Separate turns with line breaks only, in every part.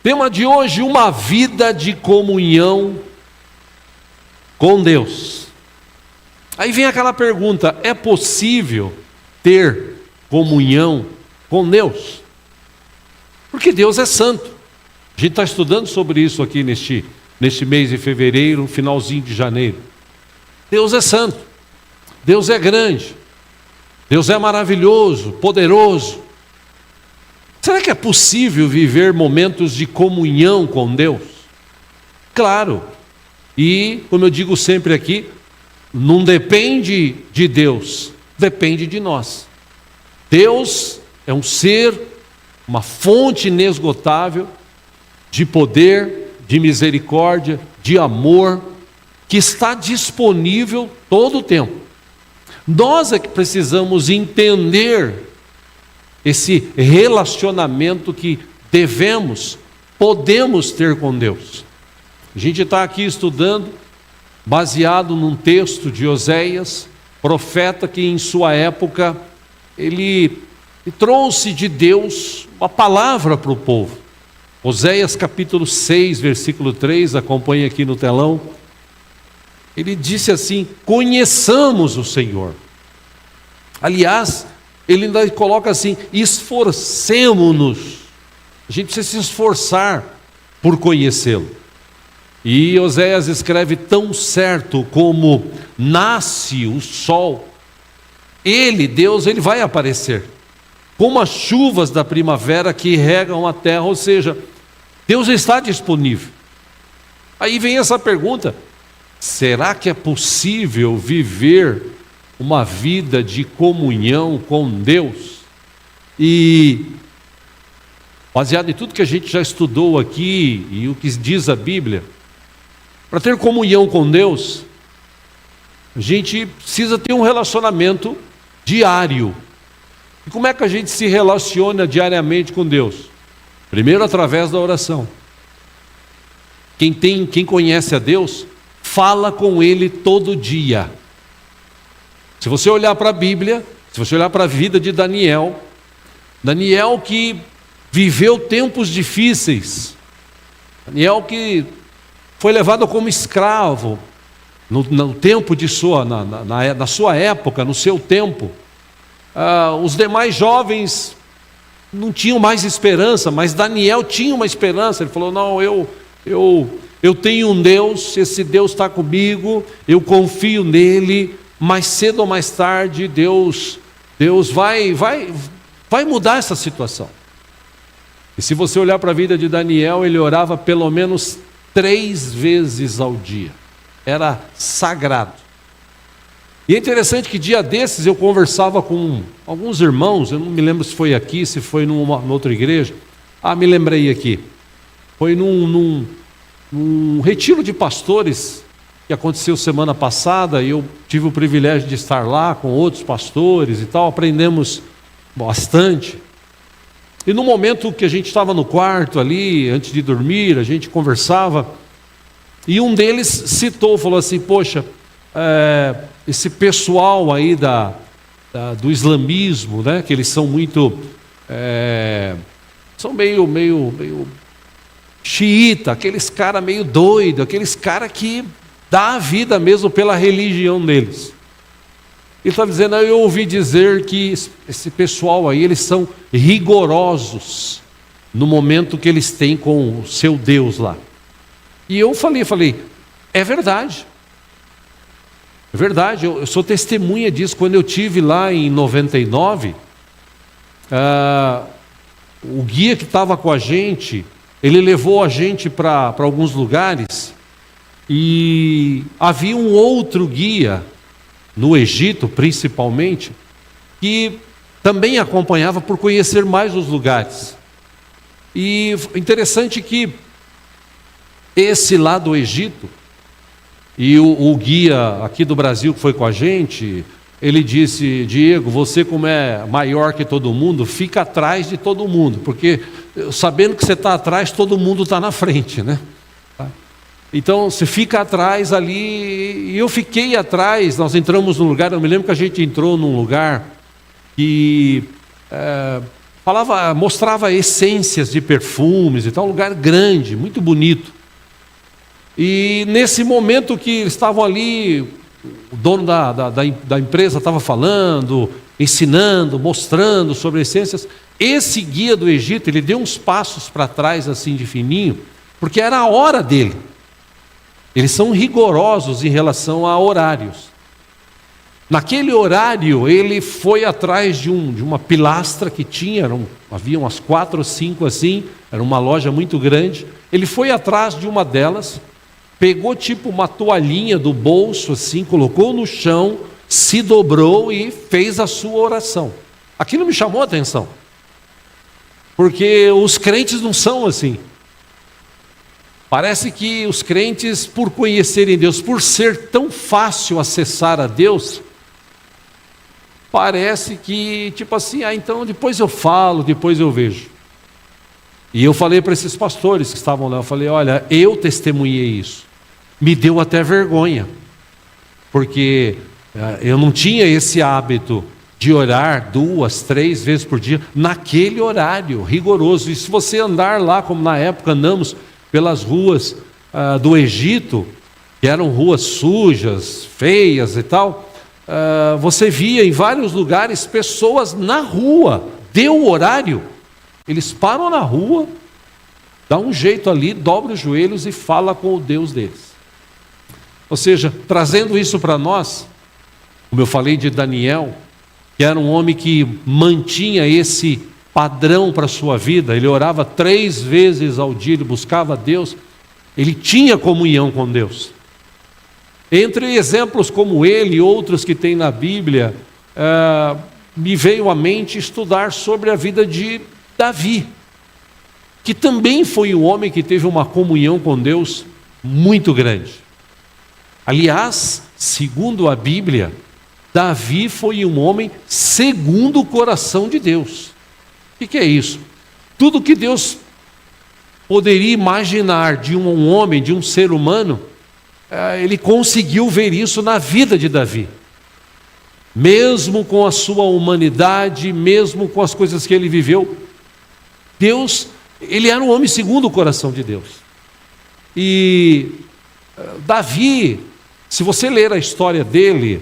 Tema de hoje: uma vida de comunhão com Deus. Aí vem aquela pergunta: é possível ter comunhão com Deus? Porque Deus é santo. A gente está estudando sobre isso aqui neste mês de fevereiro, finalzinho de janeiro. Deus é santo, Deus é grande, Deus é maravilhoso, poderoso. Será que é possível viver momentos de comunhão com Deus? Claro. E, como eu digo sempre aqui, não depende de Deus, depende de nós. Deus é um ser, uma fonte inesgotável de poder, de misericórdia, de amor, que está disponível todo o tempo. Nós é que precisamos entender esse relacionamento que podemos ter com Deus. A gente está aqui estudando, baseado num texto de Oséias, profeta que em sua época, ele trouxe de Deus uma palavra para o povo. Oséias capítulo 6, versículo 3, acompanha aqui no telão. Ele disse assim: conheçamos o Senhor. Aliás, ele ainda coloca assim: esforcemo-nos. A gente precisa se esforçar por conhecê-lo. E Oséias escreve: tão certo como nasce o sol, Deus, ele vai aparecer, como as chuvas da primavera que regam a terra. Ou seja, Deus está disponível. Aí vem essa pergunta: será que é possível viver uma vida de comunhão com Deus? E baseado em tudo que a gente já estudou aqui e o que diz a Bíblia, para ter comunhão com Deus, a gente precisa ter um relacionamento diário. E como é que a gente se relaciona diariamente com Deus? Primeiro, através da oração. Quem conhece a Deus, fala com Ele todo dia. Se você olhar para a Bíblia, se você olhar para a vida de Daniel que viveu tempos difíceis, Daniel que foi levado como escravo no tempo de na sua época, no seu tempo. Os demais jovens não tinham mais esperança, mas Daniel tinha uma esperança. Ele falou: não, eu tenho um Deus, esse Deus está comigo, eu confio nele. Mais cedo ou mais tarde, Deus vai mudar essa situação. E se você olhar para a vida de Daniel, ele orava pelo menos 3 vezes ao dia. Era sagrado. E é interessante que dia desses eu conversava com alguns irmãos, eu não me lembro se foi aqui, se foi numa outra igreja. Me lembrei aqui. Foi num retiro de pastores que aconteceu semana passada, e eu tive o privilégio de estar lá com outros pastores e tal, aprendemos bastante. E no momento que a gente estava no quarto ali, antes de dormir, a gente conversava, e um deles falou assim: poxa, esse pessoal aí do islamismo, né, que eles são muito, são meio xiita, aqueles caras meio doidos, aqueles caras que dá a vida mesmo pela religião deles. Ele está dizendo: eu ouvi dizer que esse pessoal aí, eles são rigorosos no momento que eles têm com o seu Deus lá. E eu falei, é verdade. É verdade, eu sou testemunha disso. Quando eu estive lá em 99, o guia que estava com a gente, ele levou a gente para alguns lugares, e havia um outro guia, no Egito principalmente, que também acompanhava por conhecer mais os lugares. E interessante que esse lá do Egito, E o guia aqui do Brasil que foi com a gente, ele disse: Diego, você como é maior que todo mundo, fica atrás de todo mundo, porque sabendo que você está atrás, todo mundo está na frente, né? Então você fica atrás ali, e eu fiquei atrás. Nós entramos num lugar, eu me lembro que a gente entrou num lugar que mostrava essências de perfumes e tal, um lugar grande, muito bonito. E nesse momento que eles estavam ali, o dono da empresa estava falando, ensinando, mostrando sobre essências. Esse guia do Egito, ele deu uns passos para trás assim de fininho, porque era a hora dele. Eles são rigorosos em relação a horários. Naquele horário, ele foi atrás de uma pilastra que tinha, havia umas 4 ou 5 assim, era uma loja muito grande. Ele foi atrás de uma delas, pegou tipo uma toalhinha do bolso assim, colocou no chão, se dobrou e fez a sua oração. Aquilo me chamou a atenção, porque os crentes não são assim. Parece que os crentes, por conhecerem Deus, por ser tão fácil acessar a Deus, parece que, tipo assim, então depois eu falo, depois eu vejo. E eu falei para esses pastores que estavam lá, eu falei: olha, eu testemunhei isso. Me deu até vergonha, porque eu não tinha esse hábito de orar 2, 3 vezes por dia, naquele horário rigoroso. E se você andar lá, como na época andamos pelas ruas do Egito, que eram ruas sujas, feias e tal, você via em vários lugares pessoas na rua, deu o horário, eles param na rua, dá um jeito ali, dobra os joelhos e fala com o Deus deles. Ou seja, trazendo isso para nós, como eu falei de Daniel, que era um homem que mantinha esse padrão para a sua vida, ele orava 3 vezes ao dia, ele buscava Deus, ele tinha comunhão com Deus. Entre exemplos como ele e outros que tem na Bíblia, me veio à mente estudar sobre a vida de Davi, que também foi um homem que teve uma comunhão com Deus muito grande. Aliás, segundo a Bíblia, Davi foi um homem segundo o coração de Deus. O que é isso? Tudo que Deus poderia imaginar de um homem, de um ser humano, ele conseguiu ver isso na vida de Davi. Mesmo com a sua humanidade, mesmo com as coisas que ele viveu, Deus, ele era um homem segundo o coração de Deus. E Davi, se você ler a história dele,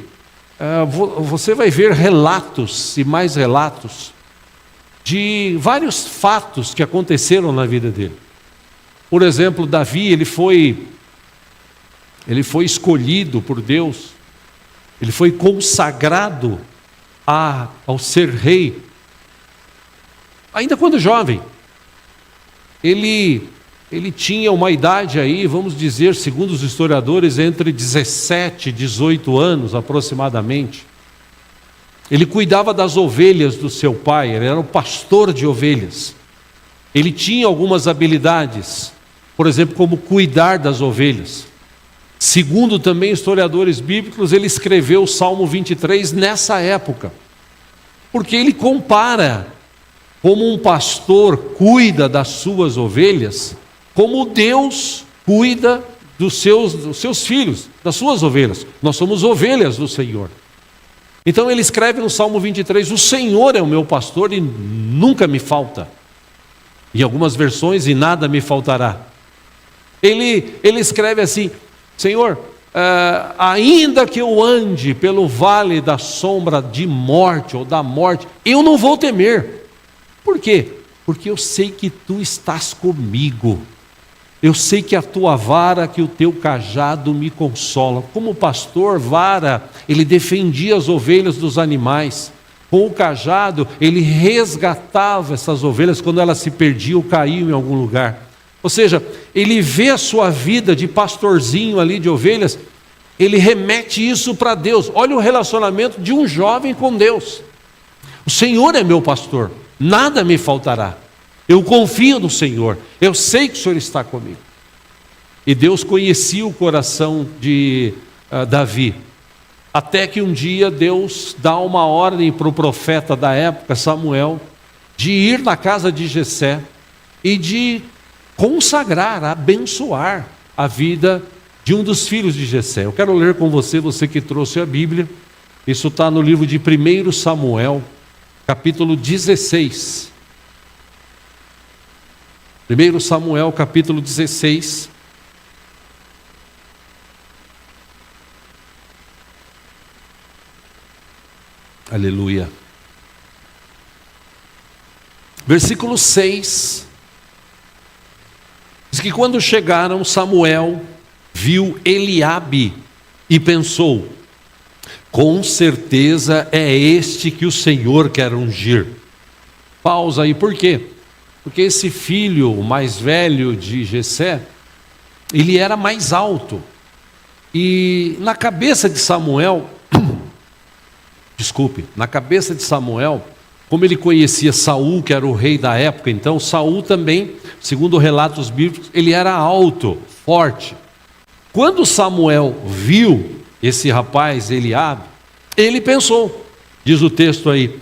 você vai ver relatos e mais relatos de vários fatos que aconteceram na vida dele. Por exemplo, Davi, ele foi escolhido por Deus, ele foi consagrado ao ser rei, ainda quando jovem. Ele tinha uma idade aí, vamos dizer, segundo os historiadores, entre 17 e 18 anos aproximadamente. Ele cuidava das ovelhas do seu pai, ele era um pastor de ovelhas. Ele tinha algumas habilidades, por exemplo, como cuidar das ovelhas. Segundo também historiadores bíblicos, ele escreveu o Salmo 23 nessa época, porque ele compara como um pastor cuida das suas ovelhas, como Deus cuida dos seus filhos, das suas ovelhas. Nós somos ovelhas do Senhor. Então ele escreve no Salmo 23, o Senhor é o meu pastor e nunca me falta. Em algumas versões, e nada me faltará. Ele escreve assim: Senhor, ainda que eu ande pelo vale da sombra de morte ou da morte, eu não vou temer. Por quê? Porque eu sei que tu estás comigo. Eu sei que a tua vara, que o teu cajado me consola. Como pastor, vara, ele defendia as ovelhas dos animais. Com o cajado, ele resgatava essas ovelhas quando elas se perdiam ou caíam em algum lugar. Ou seja, ele vê a sua vida de pastorzinho ali de ovelhas, ele remete isso para Deus. Olha o relacionamento de um jovem com Deus. O Senhor é meu pastor, nada me faltará. Eu confio no Senhor, eu sei que o Senhor está comigo. e Deus conhecia o coração de Davi. Até que um dia Deus dá uma ordem para o profeta da época, Samuel, de ir na casa de Jessé e de consagrar, abençoar a vida de um dos filhos de Jessé. Eu quero ler com você, você que trouxe a Bíblia. Isso está no livro de 1 Samuel, capítulo 16. 1 Samuel, capítulo 16. Aleluia. Versículo 6. Diz que quando chegaram, Samuel viu Eliabe e pensou: com certeza é este que o Senhor quer ungir. Pausa aí, por quê? Porque esse filho mais velho de Jessé, ele era mais alto. E na cabeça de Samuel, na cabeça de Samuel, como ele conhecia Saul, que era o rei da época, então Saul também, segundo relatos bíblicos, ele era alto, forte. Quando Samuel viu esse rapaz, Eliabe, ele pensou, diz o texto aí,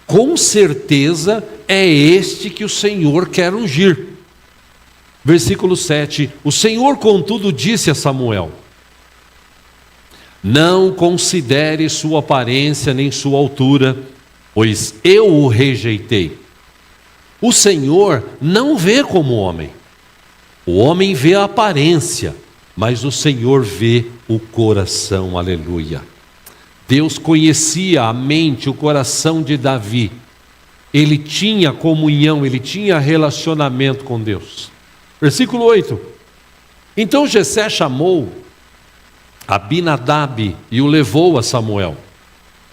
com certeza é este que o Senhor quer ungir. Versículo 7, o Senhor contudo disse a Samuel: não considere sua aparência nem sua altura, pois eu o rejeitei. O Senhor não vê como homem. O homem vê a aparência, mas o Senhor vê o coração. Aleluia. Deus conhecia a mente, o coração de Davi. Ele tinha comunhão, ele tinha relacionamento com Deus. Versículo 8. Então Jessé chamou Abinadab e o levou a Samuel.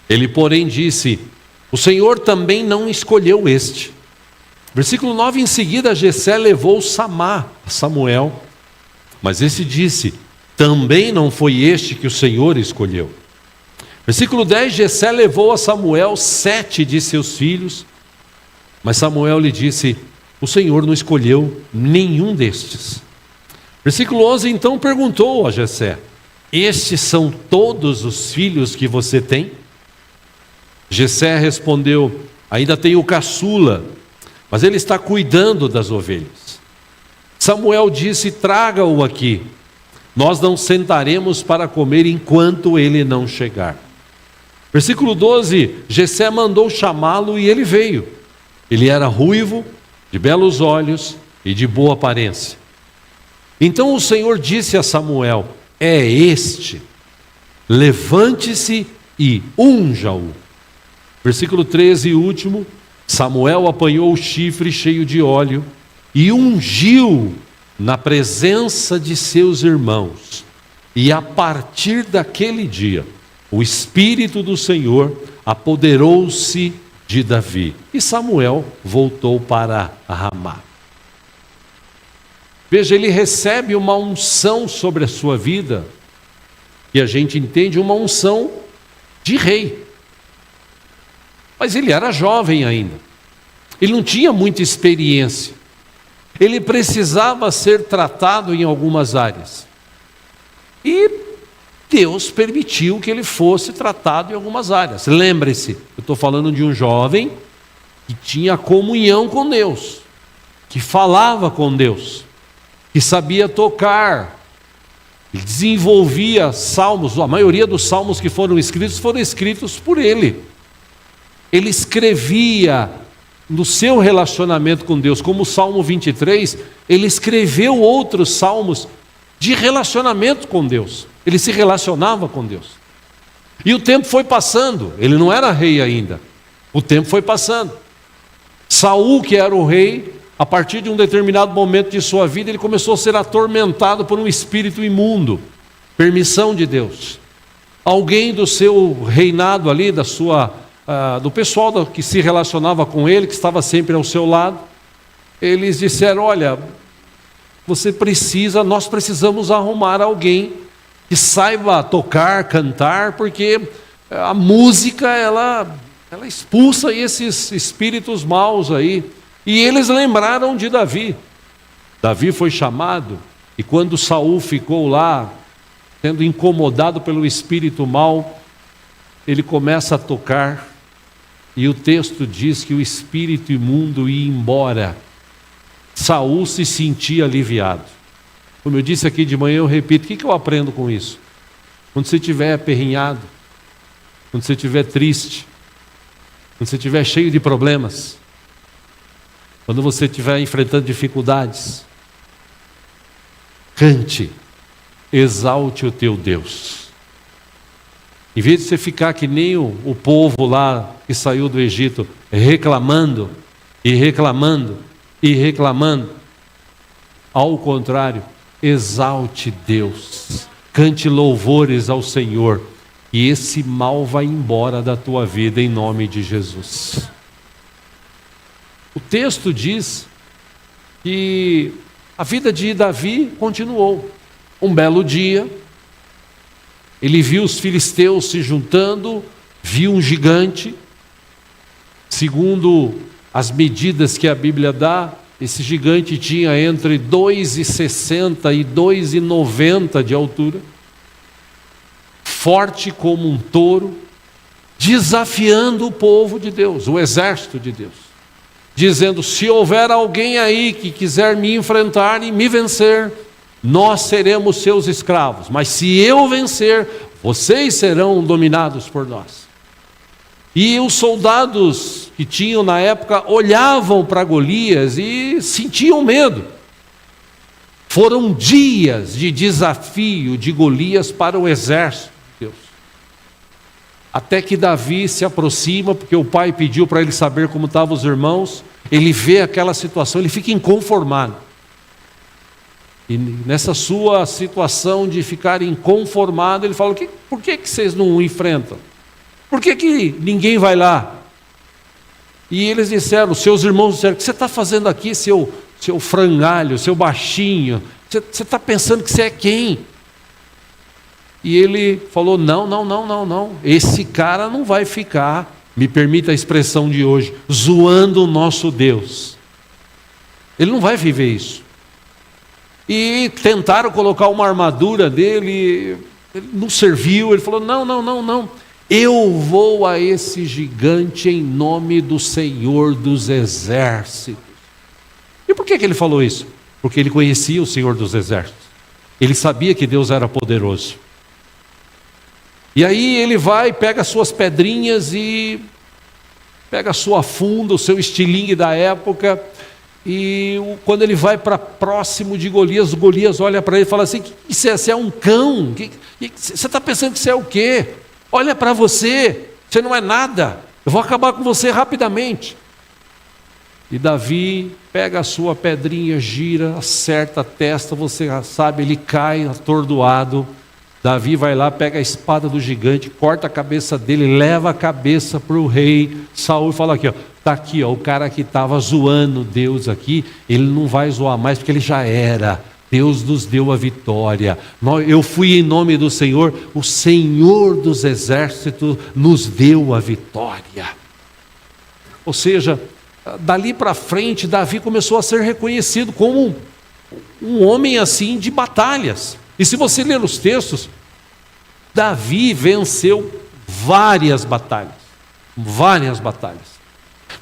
Ele, porém, disse: o Senhor também não escolheu este. Versículo 9, em seguida Jessé levou Samá a Samuel, mas esse disse: também não foi este que o Senhor escolheu. Versículo 10, Jessé levou a Samuel 7 de seus filhos, mas Samuel lhe disse: o Senhor não escolheu nenhum destes. Versículo 11, então perguntou a Jessé: estes são todos os filhos que você tem? Jessé respondeu: ainda tenho o caçula, mas ele está cuidando das ovelhas. Samuel disse: traga-o aqui, nós não sentaremos para comer enquanto ele não chegar. Versículo 12, Jessé mandou chamá-lo e ele veio. Ele era ruivo, de belos olhos e de boa aparência. Então o Senhor disse a Samuel: é este, levante-se e unja-o. Versículo 13 e último, Samuel apanhou o chifre cheio de óleo e ungiu na presença de seus irmãos. E a partir daquele dia, o Espírito do Senhor apoderou-se de Davi. E Samuel voltou para Ramá. Veja, ele recebe uma unção sobre a sua vida, que a gente entende uma unção de rei. Mas ele era jovem ainda. Ele não tinha muita experiência. Ele precisava ser tratado em algumas áreas. E Deus permitiu que ele fosse tratado em algumas áreas. Lembre-se, eu estou falando de um jovem que tinha comunhão com Deus, que falava com Deus, que sabia tocar, ele desenvolvia salmos. A maioria dos salmos que foram escritos por ele. Ele escrevia no seu relacionamento com Deus, como o Salmo 23, ele escreveu outros salmos de relacionamento com Deus. Ele se relacionava com Deus. E o tempo foi passando, ele não era rei ainda. O tempo foi passando. Saul, que era o rei, a partir de um determinado momento de sua vida, ele começou a ser atormentado por um espírito imundo. Permissão de Deus. Alguém do seu reinado ali, do pessoal que se relacionava com ele, que estava sempre ao seu lado, eles disseram: olha, nós precisamos arrumar alguém que saiba tocar, cantar, porque a música, ela expulsa esses espíritos maus aí. E eles lembraram de Davi. Davi foi chamado E quando Saul ficou lá, sendo incomodado pelo espírito mau, ele começa a tocar, e o texto diz que o espírito imundo ia embora. Saul se sentia aliviado. Como eu disse aqui de manhã, eu repito, o que eu aprendo com isso? Quando você estiver aperrinhado, quando você estiver triste, quando você estiver cheio de problemas, quando você estiver enfrentando dificuldades, cante, exalte o teu Deus. Em vez de você ficar que nem o povo lá que saiu do Egito, reclamando, e reclamando, e reclamando, ao contrário, exalte Deus, cante louvores ao Senhor, e esse mal vai embora da tua vida em nome de Jesus. O texto diz que a vida de Davi continuou. Um belo dia, ele viu os filisteus se juntando, viu um gigante. Segundo as medidas que a Bíblia dá, esse gigante tinha entre 2,60 e 2,90 de altura, forte como um touro, desafiando o povo de Deus, o exército de Deus, dizendo: se houver alguém aí que quiser me enfrentar e me vencer, nós seremos seus escravos, mas se eu vencer, vocês serão dominados por nós. E os soldados que tinham na época olhavam para Golias e sentiam medo. Foram dias de desafio de Golias para o exército de Deus. Até que Davi se aproxima, porque o pai pediu para ele saber como estavam os irmãos. Ele vê aquela situação, ele fica inconformado. E nessa sua situação de ficar inconformado, ele fala: por que vocês não enfrentam? Por que ninguém vai lá? E eles disseram, os seus irmãos disseram: o que você está fazendo aqui, seu frangalho, seu baixinho? Você está pensando que você é quem? E ele falou: não, esse cara não vai ficar, me permita a expressão de hoje, zoando o nosso Deus. Ele não vai viver isso. E tentaram colocar uma armadura dele, ele não serviu, ele falou: não, eu vou a esse gigante em nome do Senhor dos Exércitos. E por que ele falou isso? Porque ele conhecia o Senhor dos Exércitos, ele sabia que Deus era poderoso. E aí ele vai, pega as suas pedrinhas e pega a sua funda, o seu estilingue da época, e quando ele vai para próximo de Golias, o Golias olha para ele e fala assim: você é um cão? Você está pensando que você é o quê? Olha para você, você não é nada, eu vou acabar com você rapidamente. E Davi pega a sua pedrinha, gira, acerta a testa, você sabe, ele cai atordoado. Davi vai lá, pega a espada do gigante, corta a cabeça dele, leva a cabeça para o rei Saul e fala: aqui, está aqui, o cara que estava zoando Deus aqui, ele não vai zoar mais porque ele já era. Deus nos deu a vitória. Eu fui em nome do Senhor, o Senhor dos Exércitos nos deu a vitória. Ou seja, dali para frente, Davi começou a ser reconhecido como um homem assim de batalhas. E se você ler os textos, Davi venceu várias batalhas.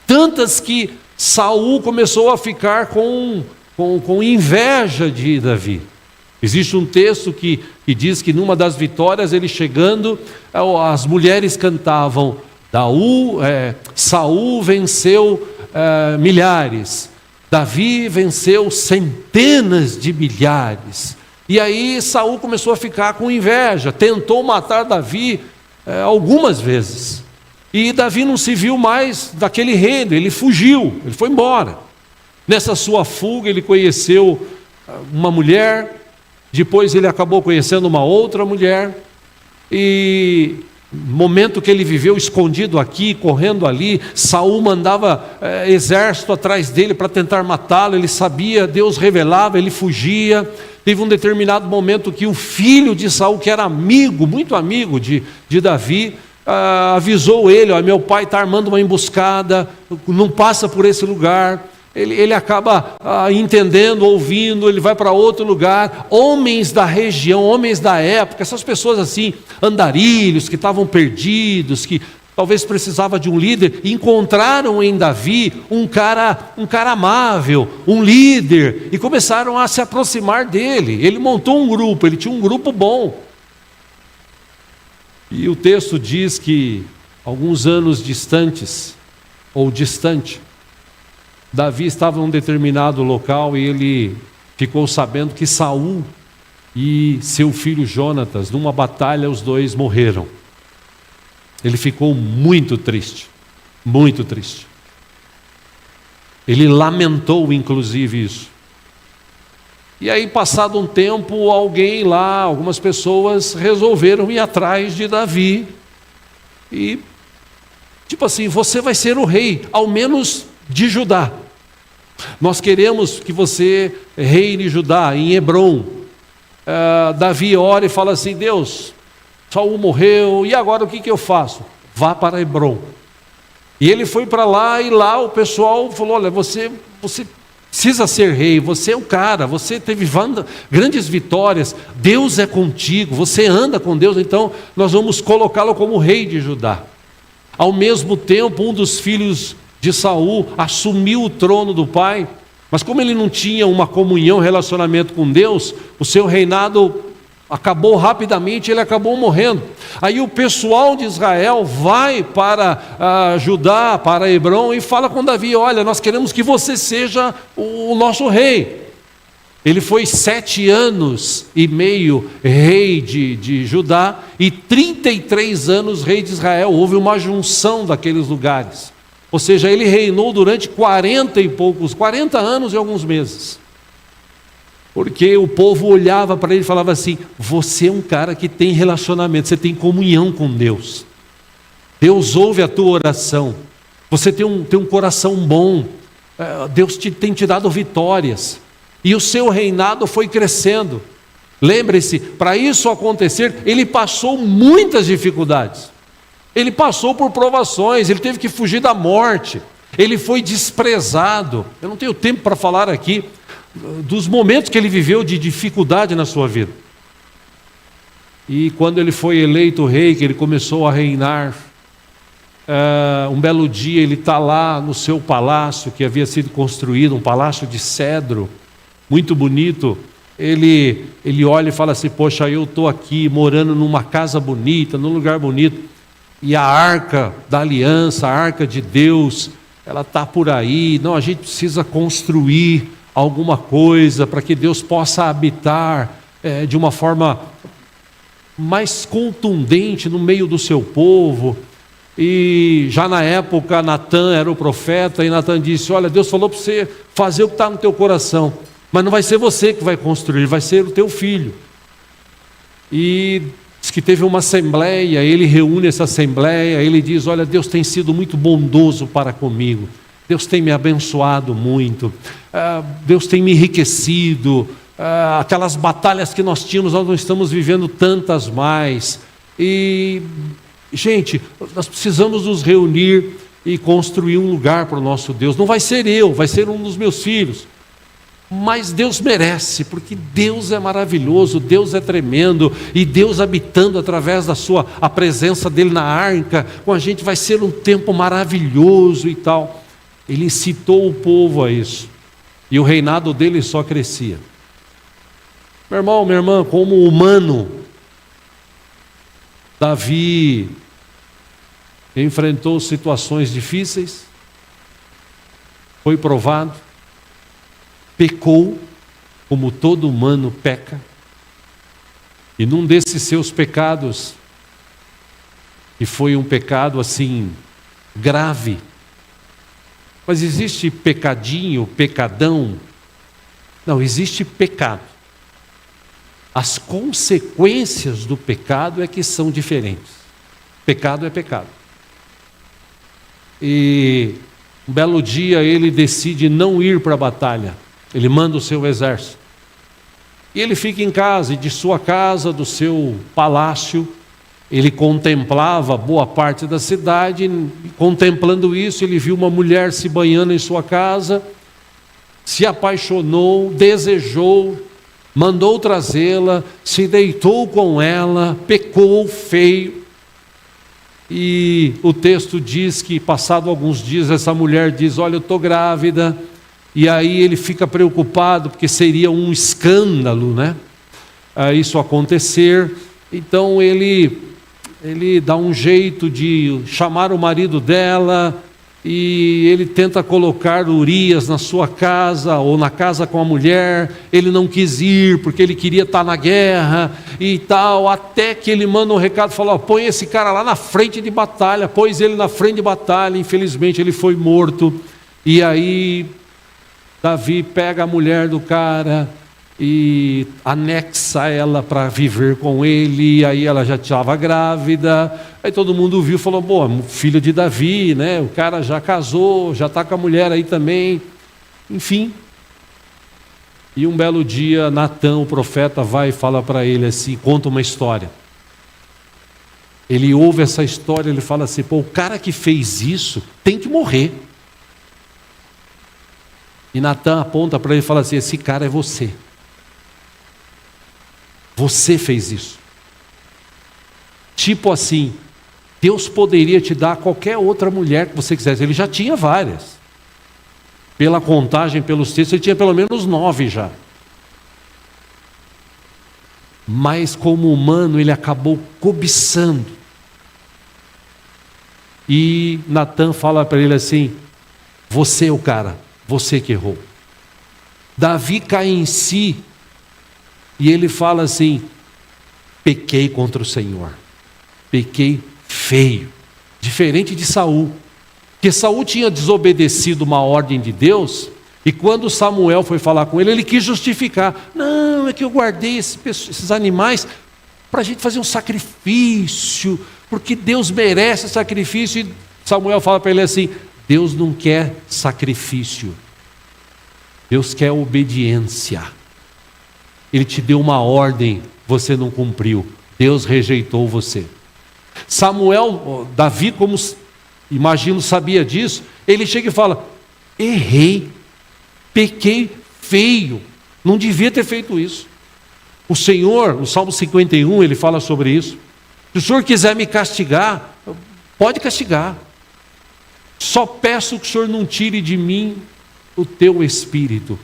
Tantas que Saul começou a ficar com inveja de Davi. Existe um texto que diz que numa das vitórias, ele chegando, as mulheres cantavam: Saul venceu milhares, Davi venceu centenas de milhares. E aí Saul começou a ficar com inveja, tentou matar Davi algumas vezes. E Davi não se viu mais daquele reino, ele fugiu, ele foi embora. Nessa sua fuga ele conheceu uma mulher, depois ele acabou conhecendo uma outra mulher, e no momento que ele viveu escondido aqui, correndo ali, Saul mandava exército atrás dele para tentar matá-lo. Ele sabia, Deus revelava, ele fugia. Teve um determinado momento que o filho de Saul, que era amigo, muito amigo de Davi, avisou ele: meu pai está armando uma emboscada, não passa por esse lugar. ele acaba entendendo, ouvindo, ele vai para outro lugar. Homens da região, homens da época, essas pessoas assim, andarilhos, que estavam perdidos, que talvez precisava de um líder, encontraram em Davi um cara amável, um líder, e começaram a se aproximar dele. Ele montou um grupo, ele tinha um grupo bom. E o texto diz que alguns anos distante, Davi estava em um determinado local e ele ficou sabendo que Saul e seu filho Jonatas, numa batalha, os dois morreram. Ele ficou muito triste, muito triste. Ele lamentou, inclusive, isso. E aí, passado um tempo, algumas pessoas resolveram ir atrás de Davi. E, tipo assim, você vai ser o rei, ao menos de Judá. Nós queremos que você reine Judá, em Hebrom. Davi ora e fala assim: Deus, Saul morreu, e agora o que eu faço? Vá para Hebrom. E ele foi para lá, e lá o pessoal falou: olha, você precisa ser rei, você é o cara, você teve grandes vitórias, Deus é contigo, você anda com Deus, então nós vamos colocá-lo como rei de Judá. Ao mesmo tempo, um dos filhos de Saul assumiu o trono do pai, mas como ele não tinha uma comunhão, relacionamento com Deus, o seu reinado acabou rapidamente, ele acabou morrendo. Aí o pessoal de Israel vai para Judá, para Hebrom, e fala com Davi: olha, nós queremos que você seja o nosso rei. Ele foi 7 anos e meio rei de Judá e 33 anos rei de Israel. Houve uma junção daqueles lugares. Ou seja, ele reinou durante 40 anos e alguns meses. Porque o povo olhava para ele e falava assim: você é um cara que tem relacionamento, você tem comunhão com Deus. Deus ouve a tua oração. Você tem um coração bom. Deus tem te dado vitórias. E o seu reinado foi crescendo. Lembre-se, para isso acontecer, ele passou muitas dificuldades. Ele passou por provações, ele teve que fugir da morte. Ele foi desprezado. Eu não tenho tempo para falar aqui dos momentos que ele viveu de dificuldade na sua vida. E quando ele foi eleito rei, que ele começou a reinar, um belo dia ele está lá no seu palácio, que havia sido construído, um palácio de cedro, muito bonito. Ele olha e fala assim: poxa, eu estou aqui morando numa casa bonita, num lugar bonito, e a arca da aliança, a arca de Deus, ela está por aí. Não, a gente precisa construir alguma coisa para que Deus possa habitar de uma forma mais contundente no meio do seu povo. E já na época Natã era o profeta, e Natã disse: olha, Deus falou para você fazer o que está no teu coração, mas não vai ser você que vai construir, vai ser o teu filho. E diz que teve uma assembleia, ele reúne essa assembleia, ele diz: olha, Deus tem sido muito bondoso para comigo, Deus tem me abençoado muito, Deus tem me enriquecido, aquelas batalhas que nós tínhamos, nós não estamos vivendo tantas mais. E, gente, nós precisamos nos reunir e construir um lugar para o nosso Deus. Não vai ser eu, vai ser um dos meus filhos. Mas Deus merece, porque Deus é maravilhoso, Deus é tremendo, e Deus habitando através a presença dele na arca, com a gente vai ser um tempo maravilhoso e tal. Ele incitou o povo a isso, e o reinado dele só crescia. Meu irmão, minha irmã, como humano, Davi enfrentou situações difíceis, foi provado, pecou, como todo humano peca, e num desses seus pecados, que foi um pecado assim, grave, mas existe pecadinho, pecadão? Não, existe pecado. As consequências do pecado é que são diferentes. Pecado é pecado. E um belo dia ele decide não ir para a batalha. Ele manda o seu exército. E ele fica em casa, e de sua casa, do seu palácio, ele contemplava boa parte da cidade. E contemplando isso, ele viu uma mulher se banhando em sua casa, se apaixonou, desejou, mandou trazê-la, se deitou com ela, pecou feio. E o texto diz que, passado alguns dias, essa mulher diz: olha, eu estou grávida. E aí ele fica preocupado, porque seria um escândalo, né? Isso acontecer. Então ele dá um jeito de chamar o marido dela, e ele tenta colocar Urias na sua casa, ou na casa com a mulher. Ele não quis ir, porque ele queria estar na guerra e tal, até que ele manda um recado, fala: põe esse cara lá na frente de batalha. Pôs ele na frente de batalha, infelizmente ele foi morto. E aí Davi pega a mulher do cara e anexa ela para viver com ele, e aí ela já estava grávida. Aí todo mundo viu e falou: pô, filho de Davi, né? O cara já casou, já está com a mulher aí também. Enfim. E um belo dia, Natã, o profeta, vai e fala para ele assim, conta uma história. Ele ouve essa história, ele fala assim: pô, o cara que fez isso tem que morrer. E Natã aponta para ele e fala assim: esse cara é você. Você fez isso. Tipo assim, Deus poderia te dar qualquer outra mulher que você quisesse. Ele já tinha várias. Pela contagem, pelos textos, ele tinha pelo menos 9 já. Mas como humano, ele acabou cobiçando. E Natã fala para ele assim: você é o cara, você que errou. Davi cai em si, e ele fala assim: pequei contra o Senhor, pequei feio, diferente de Saul, porque Saul tinha desobedecido uma ordem de Deus, e quando Samuel foi falar com ele, ele quis justificar: não, é que eu guardei esses animais para a gente fazer um sacrifício, porque Deus merece sacrifício. E Samuel fala para ele assim: Deus não quer sacrifício, Deus quer obediência. Ele te deu uma ordem, você não cumpriu, Deus rejeitou você. Davi, como imagino sabia disso, ele chega e fala: errei, pequei feio, não devia ter feito isso. O Senhor, no Salmo 51, ele fala sobre isso: se o Senhor quiser me castigar, pode castigar, só peço que o Senhor não tire de mim o teu Espírito.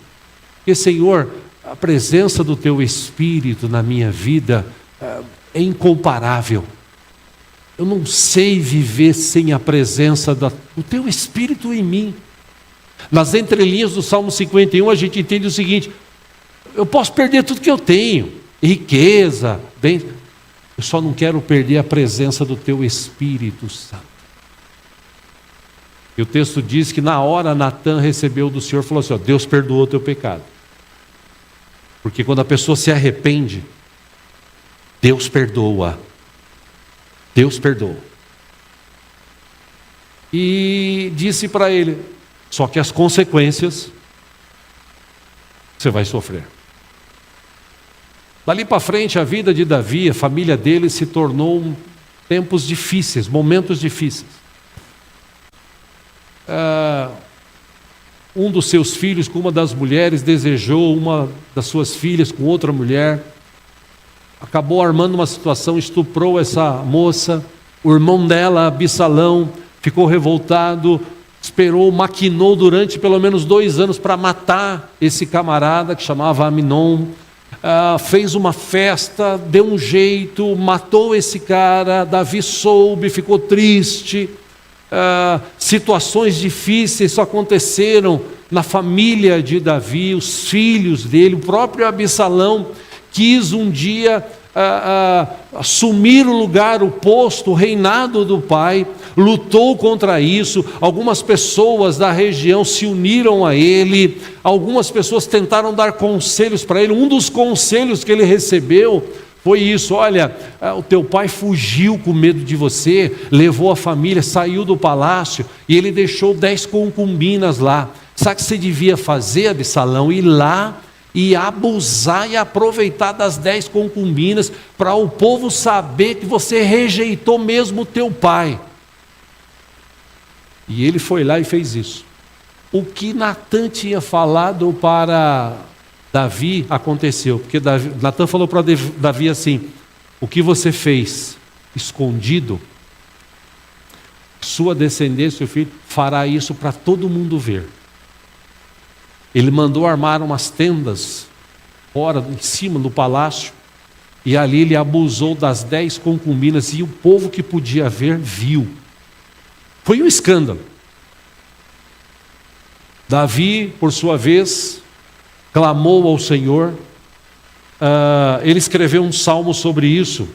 Porque, Senhor, a presença do teu Espírito na minha vida é incomparável. Eu não sei viver sem a presença do teu Espírito em mim. Nas entrelinhas do Salmo 51 a gente entende o seguinte: eu posso perder tudo que eu tenho, riqueza, bem, eu só não quero perder a presença do teu Espírito Santo. E o texto diz que na hora Natã recebeu do Senhor e falou assim: ó, Deus perdoou o teu pecado. Porque quando a pessoa se arrepende, Deus perdoa. Deus perdoa. E disse para ele: só que as consequências você vai sofrer. Dali para frente, a vida de Davi, a família dele, se tornou tempos difíceis, momentos difíceis. Um dos seus filhos com uma das mulheres desejou uma das suas filhas com outra mulher, acabou armando uma situação, estuprou essa moça. O irmão dela, Absalão, ficou revoltado, maquinou durante pelo menos 2 anos para matar esse camarada que chamava Aminon. Fez uma festa, deu um jeito, matou esse cara. Davi soube, ficou triste. Situações difíceis só aconteceram na família de Davi, os filhos dele. O próprio Absalão quis um dia assumir o lugar, o posto, o reinado do pai, lutou contra isso. Algumas pessoas da região se uniram a ele, algumas pessoas tentaram dar conselhos para ele. Um dos conselhos que ele recebeu foi isso: olha, o teu pai fugiu com medo de você, levou a família, saiu do palácio e ele deixou 10 concubinas lá. Sabe o que você devia fazer, Absalão? Ir lá e abusar e aproveitar das 10 concubinas, para o povo saber que você rejeitou mesmo o teu pai. E ele foi lá e fez isso. o que Natã tinha falado para Davi aconteceu. Porque Natã falou para Davi assim: o que você fez escondido, sua descendência, seu filho, fará isso para todo mundo ver. Ele mandou armar umas tendas fora, em cima do palácio, e ali ele abusou das 10 concubinas, e o povo que podia ver, viu. Foi um escândalo. Davi, por sua vez, clamou ao Senhor. Ele escreveu um salmo sobre isso.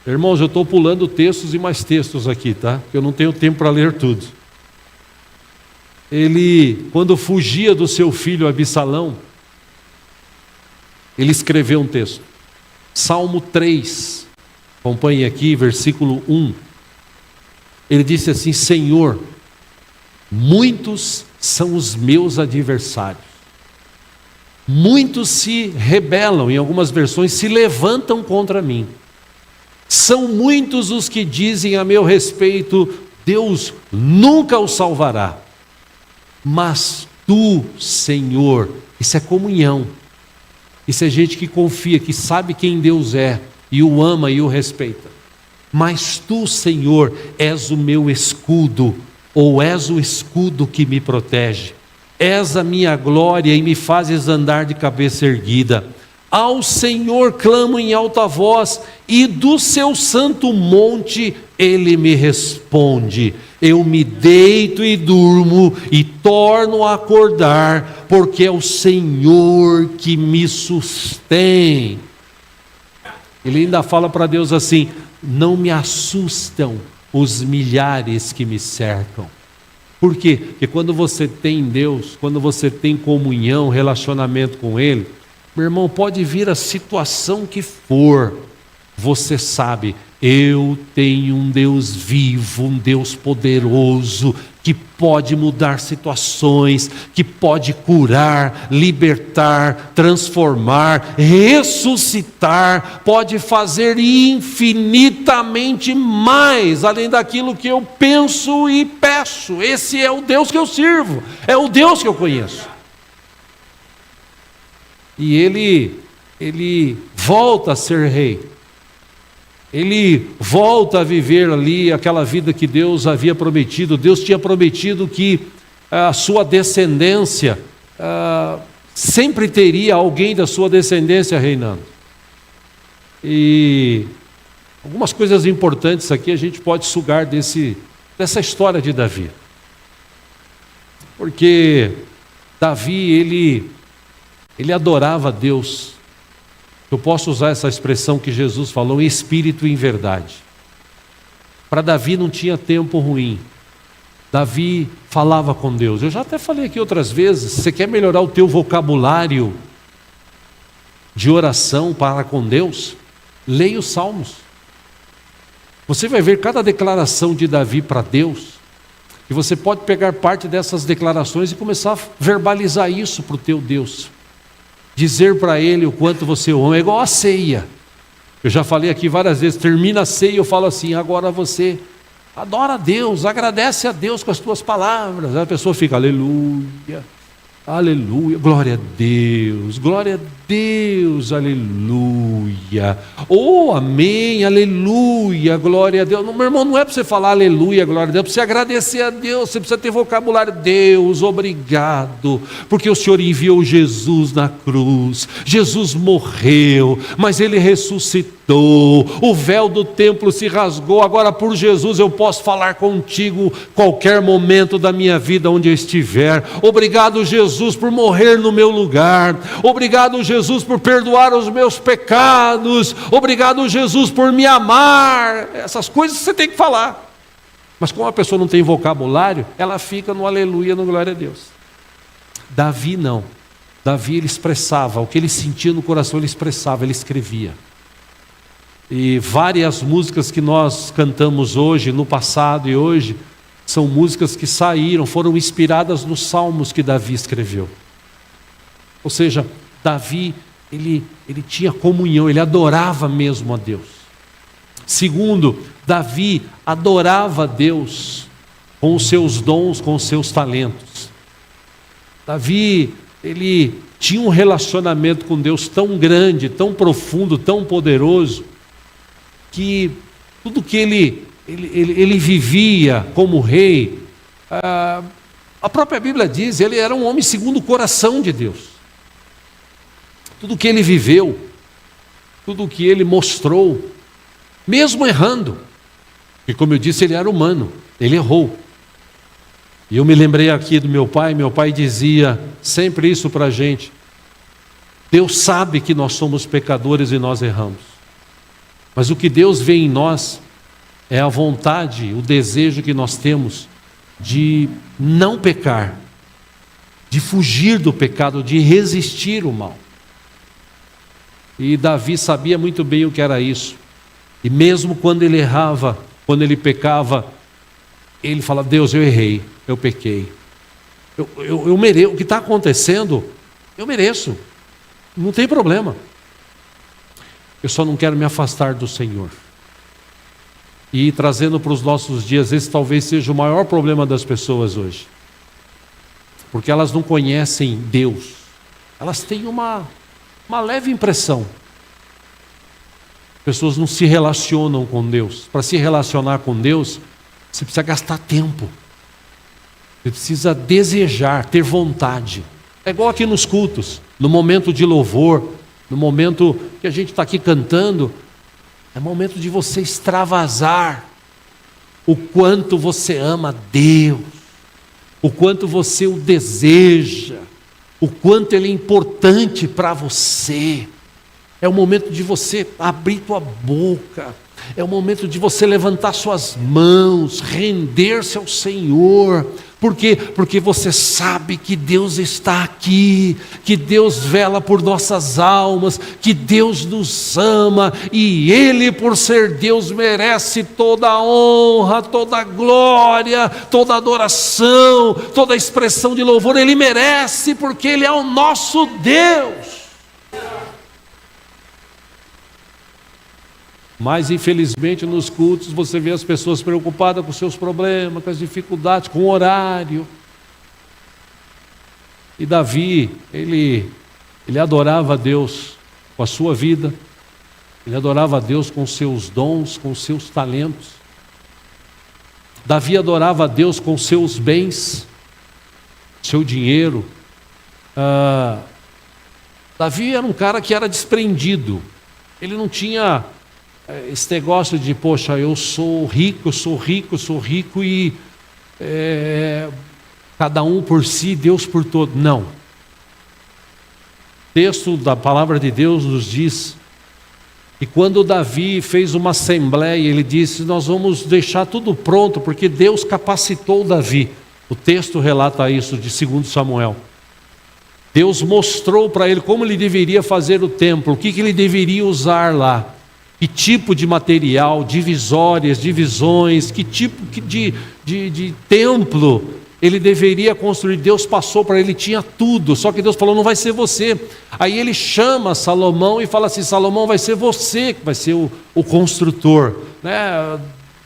Irmãos, eu estou pulando textos e mais textos aqui, tá? Porque eu não tenho tempo para ler tudo. Ele, quando fugia do seu filho Absalão, ele escreveu um texto. Salmo 3, acompanhe aqui, versículo 1. Ele disse assim: Senhor, muitos são os meus adversários. Muitos se rebelam, em algumas versões, se levantam contra mim. São muitos os que dizem a meu respeito: Deus nunca o salvará. Mas tu, Senhor, isso é comunhão. Isso é gente que confia, que sabe quem Deus é, e o ama e o respeita. Mas tu, Senhor, és o meu escudo, ou és o escudo que me protege. És a minha glória e me fazes andar de cabeça erguida. Ao Senhor clamo em alta voz, e do seu santo monte Ele me responde. Eu me deito e durmo e torno a acordar, porque é o Senhor que me sustém. Ele ainda fala para Deus assim: não me assustam os milhares que me cercam. Por quê? Porque quando você tem Deus, quando você tem comunhão, relacionamento com Ele, meu irmão, pode vir a situação que for, você sabe, eu tenho um Deus vivo, um Deus poderoso, que pode mudar situações, que pode curar, libertar, transformar, ressuscitar, pode fazer infinitamente mais, além daquilo que eu penso e peço. Esse é o Deus que eu sirvo, é o Deus que eu conheço. E ele volta a ser rei. Ele volta a viver ali aquela vida que Deus havia prometido. Deus tinha prometido que a sua descendência, sempre teria alguém da sua descendência reinando. E algumas coisas importantes aqui a gente pode sugar dessa história de Davi. Porque Davi, ele adorava a Deus. Eu posso usar essa expressão que Jesus falou, em espírito e em verdade. Para Davi não tinha tempo ruim. Davi falava com Deus. Eu já até falei aqui outras vezes, você quer melhorar o teu vocabulário de oração para com Deus? Leia os Salmos. Você vai ver cada declaração de Davi para Deus, e você pode pegar parte dessas declarações e começar a verbalizar isso para o teu Deus. Dizer para Ele o quanto você o ama. É igual a ceia. Eu já falei aqui várias vezes, termina a ceia e eu falo assim: agora você adora a Deus, agradece a Deus com as tuas palavras. Aí a pessoa fica: aleluia, aleluia, glória a Deus, aleluia. Oh, amém, aleluia, glória a Deus. Não, meu irmão, não é para você falar aleluia, glória a Deus, é para você agradecer a Deus. Você precisa ter vocabulário: Deus, obrigado, porque o Senhor enviou Jesus na cruz. Jesus morreu, mas Ele ressuscitou. O véu do templo se rasgou. Agora por Jesus eu posso falar contigo qualquer momento da minha vida, onde eu estiver. Obrigado, Jesus, por morrer no meu lugar. Obrigado, Jesus, por perdoar os meus pecados. Obrigado, Jesus, por me amar. Essas coisas você tem que falar. Mas como a pessoa não tem vocabulário, ela fica no aleluia, no glória a Deus. Davi não. Davi, ele expressava o que ele sentia no coração, ele expressava, ele escrevia. E várias músicas que nós cantamos hoje, no passado e hoje, são músicas que foram inspiradas nos salmos que Davi escreveu. Ou seja, Davi, ele tinha comunhão, ele adorava mesmo a Deus. Segundo, Davi adorava a Deus com os seus dons, com os seus talentos. Davi, ele tinha um relacionamento com Deus tão grande, tão profundo, tão poderoso, que tudo que ele vivia como rei, a própria Bíblia diz, ele era um homem segundo o coração de Deus. Tudo que ele viveu, tudo que ele mostrou, mesmo errando, e como eu disse, ele era humano, ele errou. E eu me lembrei aqui do meu pai dizia sempre isso para a gente: Deus sabe que nós somos pecadores e nós erramos, mas o que Deus vê em nós é a vontade, o desejo que nós temos de não pecar, de fugir do pecado, de resistir ao mal. E Davi sabia muito bem o que era isso, e mesmo quando ele errava, quando ele pecava, ele fala: Deus, eu errei, eu pequei, eu mereço, o que está acontecendo, eu mereço, não tem problema, eu só não quero me afastar do Senhor. E trazendo para os nossos dias, esse talvez seja o maior problema das pessoas hoje, porque elas não conhecem Deus, elas têm uma leve impressão. Pessoas não se relacionam com Deus. Para se relacionar com Deus, você precisa gastar tempo, você precisa desejar, ter vontade. É igual aqui nos cultos, no momento de louvor, no momento que a gente está aqui cantando, é momento de você extravasar o quanto você ama Deus, o quanto você o deseja, o quanto Ele é importante para você. É o momento de você abrir tua boca, é o momento de você levantar suas mãos, render-se ao Senhor. Por quê? Porque você sabe que Deus está aqui, que Deus vela por nossas almas, que Deus nos ama, e Ele, por ser Deus, merece toda a honra, toda a glória, toda a adoração, toda a expressão de louvor. Ele merece, porque Ele é o nosso Deus. Mas infelizmente nos cultos você vê as pessoas preocupadas com seus problemas, com as dificuldades, com o horário. E Davi, ele adorava a Deus com a sua vida, ele adorava a Deus com seus dons, com seus talentos. Davi adorava a Deus com seus bens, seu dinheiro. Davi era um cara que era desprendido, ele não tinha esse negócio de, poxa, eu sou rico e cada um por si, Deus por todo. Não. O texto da palavra de Deus nos diz que quando Davi fez uma assembleia, ele disse: nós vamos deixar tudo pronto, porque Deus capacitou Davi. O texto relata isso de 2 Samuel. Deus mostrou para ele como ele deveria fazer o templo, o que ele deveria usar lá. Que tipo de material, divisórias, divisões, que tipo de templo ele deveria construir. Deus passou para ele, tinha tudo, só que Deus falou: não vai ser você. Aí ele chama Salomão e fala assim: Salomão, vai ser você que vai ser o construtor, né?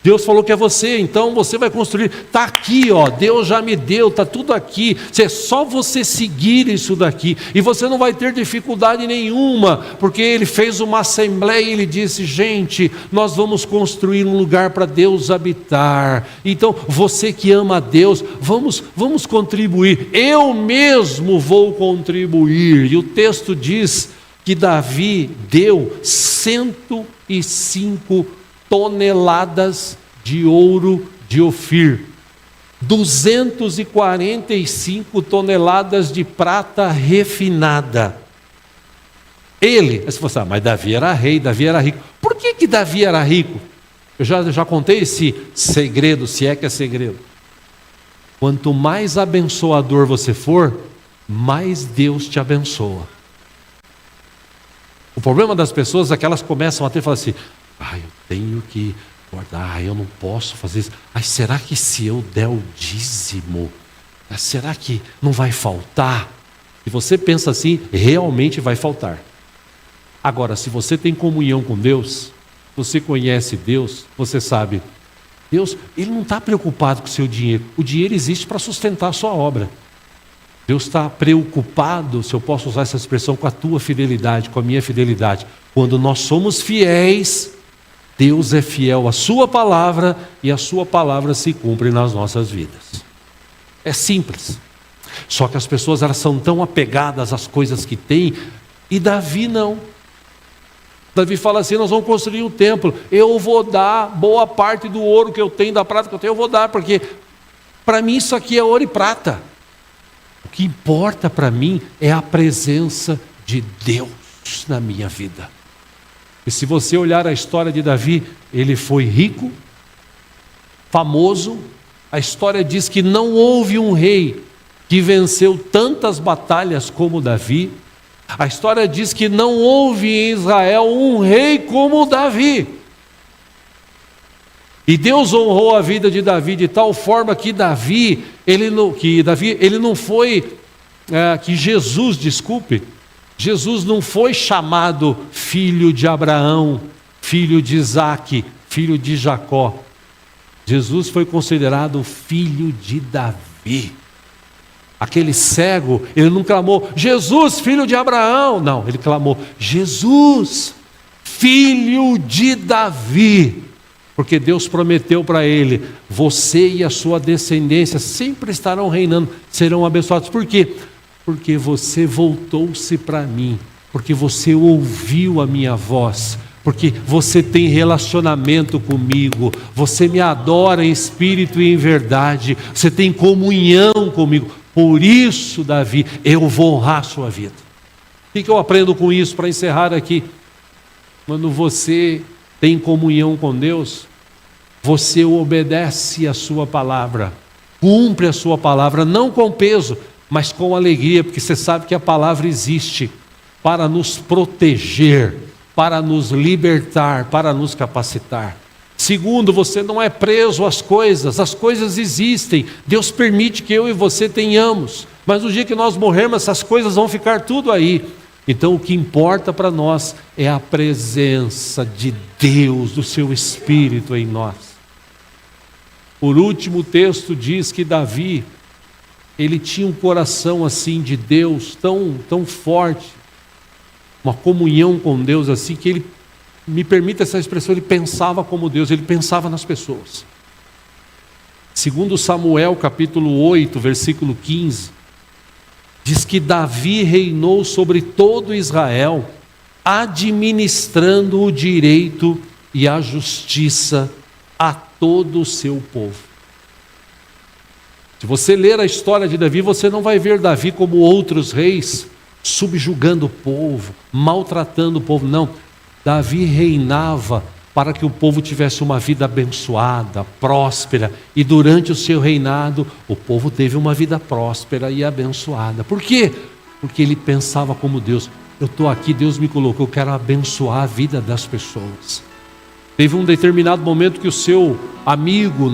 Deus falou que é você, então você vai construir. Está aqui, ó, Deus já me deu, está tudo aqui. É só você seguir isso daqui. E você não vai ter dificuldade nenhuma, porque ele fez uma assembleia e ele disse: gente, nós vamos construir um lugar para Deus habitar. Então, você que ama a Deus, vamos contribuir. Eu mesmo vou contribuir. E o texto diz que Davi deu 105 toneladas de ouro de Ofir, 245 toneladas de prata refinada. Ele, você fala assim: mas Davi era rei, Davi era rico. Por que Davi era rico? Eu já contei esse segredo, se é que é segredo. Quanto mais abençoador você for, mais Deus te abençoa. O problema das pessoas é que elas começam a ter, falar assim: eu tenho que guardar, eu não posso fazer isso. Será que se eu der o dízimo, será que não vai faltar? Se você pensa assim, realmente vai faltar. Agora, se você tem comunhão com Deus, você conhece Deus, você sabe, Deus, Ele não está preocupado com o seu dinheiro. O dinheiro existe para sustentar a sua obra. Deus está preocupado, se eu posso usar essa expressão, com a tua fidelidade, com a minha fidelidade. Quando nós somos fiéis, Deus é fiel à sua palavra e a sua palavra se cumpre nas nossas vidas. É simples. Só que as pessoas elas são tão apegadas às coisas que têm, e Davi não. Davi fala assim: nós vamos construir um templo, eu vou dar boa parte do ouro que eu tenho, da prata que eu tenho, eu vou dar, porque para mim isso aqui é ouro e prata. O que importa para mim é a presença de Deus na minha vida. E se você olhar a história de Davi, ele foi rico, famoso. A história diz que não houve um rei que venceu tantas batalhas como Davi. A história diz que não houve em Israel um rei como Davi. E Deus honrou a vida de Davi de tal forma que Jesus não foi chamado filho de Abraão, filho de Isaque, filho de Jacó. Jesus foi considerado filho de Davi. Aquele cego, ele não clamou: Jesus, filho de Abraão. Não, ele clamou: Jesus, filho de Davi. Porque Deus prometeu para ele: você e a sua descendência sempre estarão reinando, serão abençoados. Por quê? Porque você voltou-se para mim, porque você ouviu a minha voz, porque você tem relacionamento comigo, você me adora em espírito e em verdade, você tem comunhão comigo. Por isso, Davi, eu vou honrar a sua vida. O que eu aprendo com isso para encerrar aqui? Quando você tem comunhão com Deus, você obedece a sua palavra, cumpre a sua palavra, não com peso, mas com alegria, porque você sabe que a palavra existe para nos proteger, para nos libertar, para nos capacitar. Segundo, você não é preso às coisas existem, Deus permite que eu e você tenhamos, mas no dia que nós morrermos, essas coisas vão ficar tudo aí. Então o que importa para nós é a presença de Deus, do seu Espírito em nós. Por último, o texto diz que Davi, ele tinha um coração assim de Deus, tão forte, uma comunhão com Deus assim, que ele, me permita essa expressão, ele pensava como Deus, ele pensava nas pessoas. Segundo Samuel capítulo 8, versículo 15, diz que Davi reinou sobre todo Israel, administrando o direito e a justiça a todo o seu povo. Se você ler a história de Davi, você não vai ver Davi como outros reis, subjugando o povo, maltratando o povo. Não, Davi reinava para que o povo tivesse uma vida abençoada, próspera, e durante o seu reinado, o povo teve uma vida próspera e abençoada. Por quê? Porque ele pensava como Deus: eu estou aqui, Deus me colocou, eu quero abençoar a vida das pessoas. Teve um determinado momento que o seu amigo,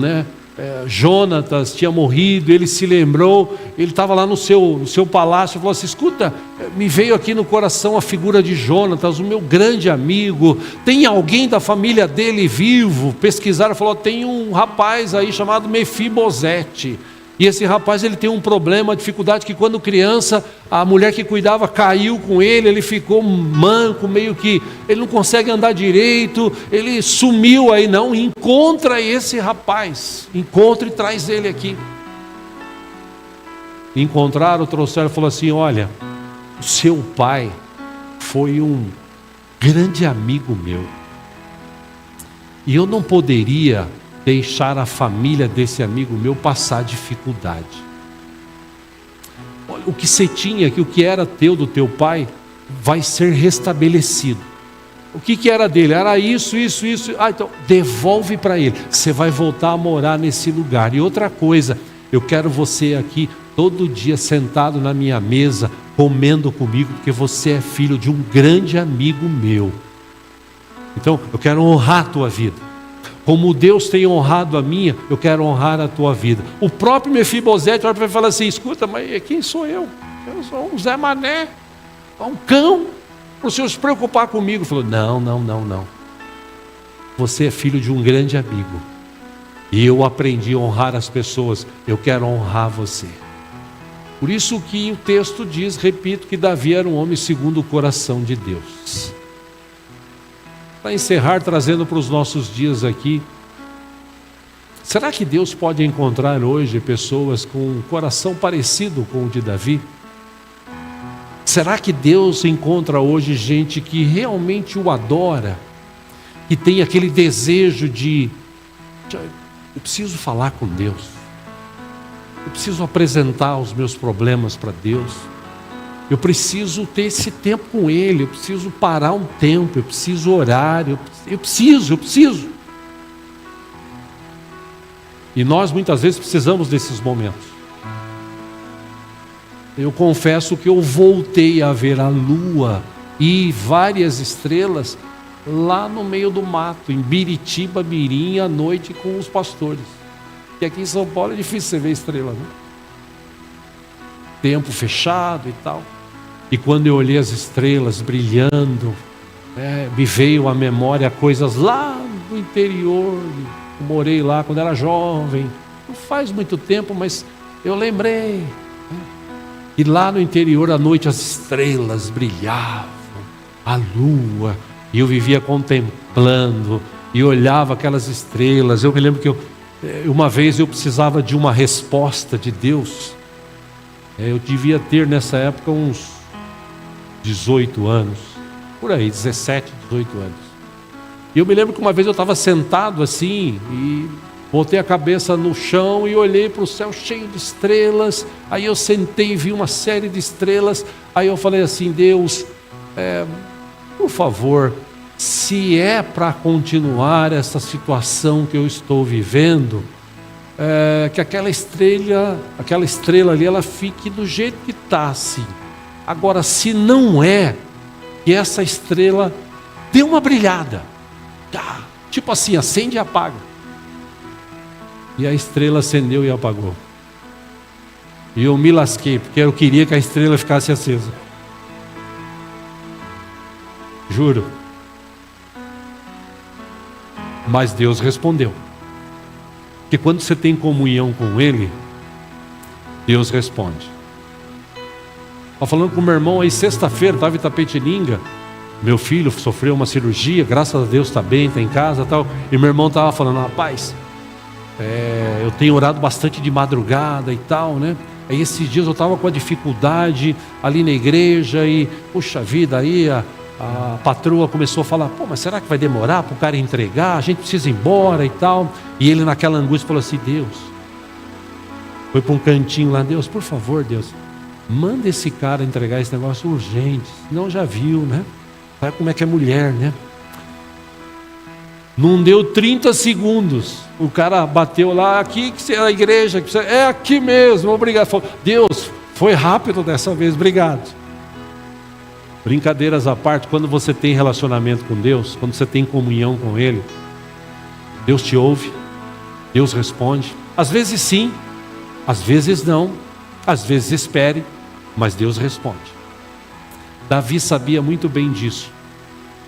Jonatas tinha morrido, ele se lembrou, ele estava lá no seu palácio, falou assim: escuta, me veio aqui no coração a figura de Jonatas, o meu grande amigo, tem alguém da família dele vivo? Pesquisaram, falou: tem um rapaz aí chamado Mefibosete, e esse rapaz ele tem um problema, uma dificuldade, que quando criança, a mulher que cuidava caiu com ele ficou manco, meio que, ele não consegue andar direito, ele sumiu aí. Não, encontra esse rapaz, encontra e traz ele aqui. Encontraram, trouxeram, falou assim: olha, o seu pai foi um grande amigo meu, e eu não poderia deixar a família desse amigo meu passar dificuldade. Olha, o que você tinha, o que era teu do teu pai, vai ser restabelecido. O que era dele? Era isso. Então devolve para ele. Você vai voltar a morar nesse lugar. E outra coisa, eu quero você aqui todo dia sentado na minha mesa, comendo comigo, porque você é filho de um grande amigo meu. Então eu quero honrar a tua vida. Como Deus tem honrado a minha, eu quero honrar a tua vida. O próprio Mefibosete vai falar assim: escuta, mas quem sou eu? Eu sou um Zé Mané, um cão, para o Senhor se preocupar comigo. Ele falou: não. Você é filho de um grande amigo, e eu aprendi a honrar as pessoas, eu quero honrar você. Por isso que o texto diz, repito, que Davi era um homem segundo o coração de Deus. Para encerrar, trazendo para os nossos dias aqui, será que Deus pode encontrar hoje pessoas com um coração parecido com o de Davi? Será que Deus encontra hoje gente que realmente o adora, que tem aquele desejo de eu preciso falar com Deus, eu preciso apresentar os meus problemas para Deus, eu preciso ter esse tempo com Ele, eu preciso parar um tempo, eu preciso orar, eu preciso. E nós muitas vezes precisamos desses momentos. Eu confesso que eu voltei a ver a lua e várias estrelas lá no meio do mato, em Biritiba, Mirim, à noite com os pastores. Porque aqui em São Paulo é difícil você ver estrela, né? Tempo fechado e tal. E quando eu olhei as estrelas brilhando, me veio à memória coisas lá do interior. Eu morei lá quando era jovem. Não faz muito tempo, mas eu lembrei. E lá no interior, à noite, as estrelas brilhavam, a lua, e eu vivia contemplando, e olhava aquelas estrelas. Eu me lembro que uma vez eu precisava de uma resposta de Deus. Eu devia ter nessa época uns 18 anos, por aí, 17, 18 anos. E eu me lembro que uma vez eu estava sentado assim, e botei a cabeça no chão e olhei para o céu cheio de estrelas. Aí eu sentei e vi uma série de estrelas. Aí eu falei assim: Deus, por favor, se é para continuar essa situação que eu estou vivendo, que aquela estrela ali, ela fique do jeito que está assim. Agora, se não é, que essa estrela dê uma brilhada, tipo assim, acende e apaga. E a estrela acendeu e apagou. E eu me lasquei, porque eu queria que a estrela ficasse acesa. Juro. Mas Deus respondeu. Porque quando você tem comunhão com Ele, Deus responde. Estava falando com o meu irmão aí sexta-feira, estava em Itapetininga. Meu filho sofreu uma cirurgia, graças a Deus está bem, está em casa e tal. E meu irmão estava falando: rapaz, eu tenho orado bastante de madrugada e tal, né? Aí esses dias eu estava com a dificuldade ali na igreja e, puxa vida, aí a patroa começou a falar: pô, mas será que vai demorar para o cara entregar? A gente precisa ir embora e tal. E ele naquela angústia falou assim: Deus, foi para um cantinho lá: Deus, por favor, Deus, manda esse cara entregar esse negócio urgente, senão já viu, né? Sabe como é que é mulher, né? Não deu 30 segundos, o cara bateu lá: aqui que é a igreja, é aqui mesmo, obrigado. Falou: Deus, foi rápido dessa vez, obrigado. Brincadeiras à parte, quando você tem relacionamento com Deus, quando você tem comunhão com Ele, Deus te ouve, Deus responde. Às vezes sim, às vezes não, às vezes espere, mas Deus responde. Davi sabia muito bem disso.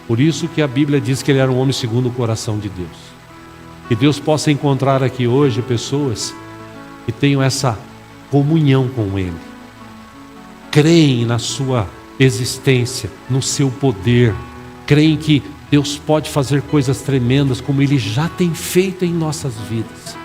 Por isso que a Bíblia diz que ele era um homem segundo o coração de Deus. Que Deus possa encontrar aqui hoje pessoas que tenham essa comunhão com Ele, creem na sua existência, no seu poder, creem que Deus pode fazer coisas tremendas como Ele já tem feito em nossas vidas.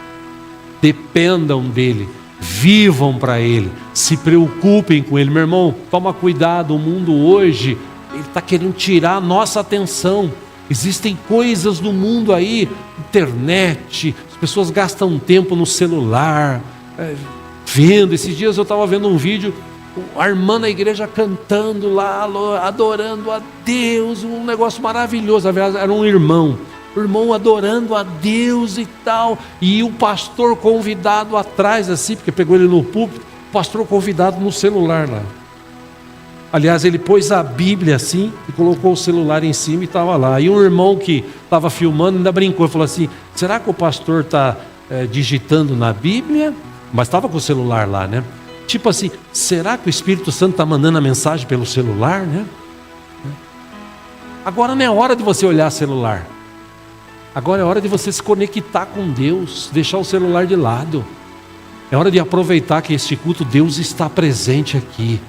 Dependam dEle, vivam para Ele, se preocupem com Ele. Meu irmão, toma cuidado, o mundo hoje ele está querendo tirar a nossa atenção. Existem coisas no mundo aí, internet, as pessoas gastam tempo no celular, vendo. Esses dias eu estava vendo um vídeo, a irmã na igreja cantando lá, adorando a Deus, um negócio maravilhoso. Era um irmão, o irmão adorando a Deus e tal, e o pastor convidado atrás assim, porque pegou ele no púlpito, o pastor convidado no celular lá. Aliás, ele pôs a Bíblia assim e colocou o celular em cima e estava lá. E um irmão que estava filmando ainda brincou e falou assim: será que o pastor está digitando na Bíblia? Mas estava com o celular lá, né? Tipo assim, será que o Espírito Santo está mandando a mensagem pelo celular, né? Agora não é hora de você olhar celular. Agora é hora de você se conectar com Deus, deixar o celular de lado. É hora de aproveitar que este culto, Deus está presente aqui.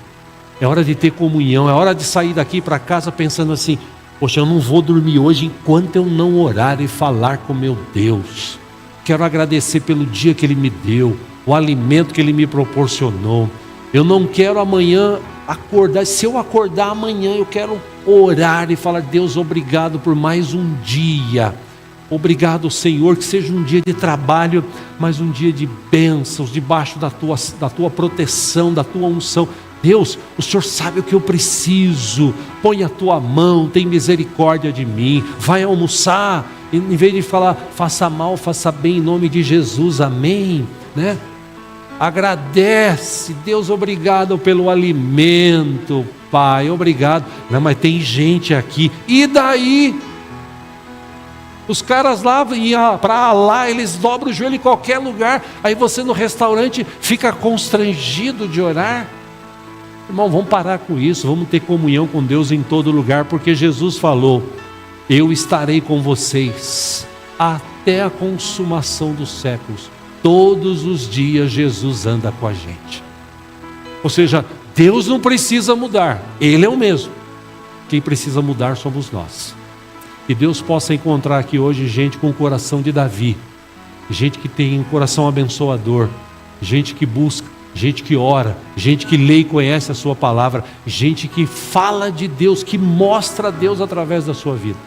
É hora de ter comunhão, é hora de sair daqui para casa pensando assim: poxa, eu não vou dormir hoje enquanto eu não orar e falar com meu Deus. Quero agradecer pelo dia que Ele me deu, o alimento que Ele me proporcionou. Eu não quero amanhã acordar, se eu acordar amanhã eu quero orar e falar: Deus, obrigado por mais um dia. Obrigado, Senhor, que seja um dia de trabalho, mas um dia de bênçãos, debaixo da tua proteção, da tua unção. Deus, o Senhor sabe o que eu preciso, põe a tua mão, tem misericórdia de mim. Vai almoçar, em vez de falar faça mal, faça bem, em nome de Jesus, amém, né? Agradece, Deus, obrigado pelo alimento, Pai, obrigado. Não, mas tem gente aqui, e daí? Os caras lá iam para lá, eles dobram o joelho em qualquer lugar, aí você no restaurante fica constrangido de orar. Irmão, vamos parar com isso, vamos ter comunhão com Deus em todo lugar, porque Jesus falou: eu estarei com vocês até a consumação dos séculos. Todos os dias Jesus anda com a gente. Ou seja, Deus não precisa mudar, Ele é o mesmo. Quem precisa mudar somos nós. Que Deus possa encontrar aqui hoje gente com o coração de Davi, gente que tem um coração abençoador, gente que busca, gente que ora, gente que lê e conhece a sua palavra, gente que fala de Deus, que mostra a Deus através da sua vida.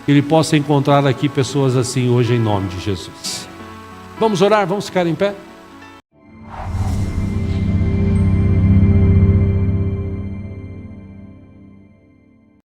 Que Ele possa encontrar aqui pessoas assim hoje em nome de Jesus. Vamos orar, vamos ficar em pé?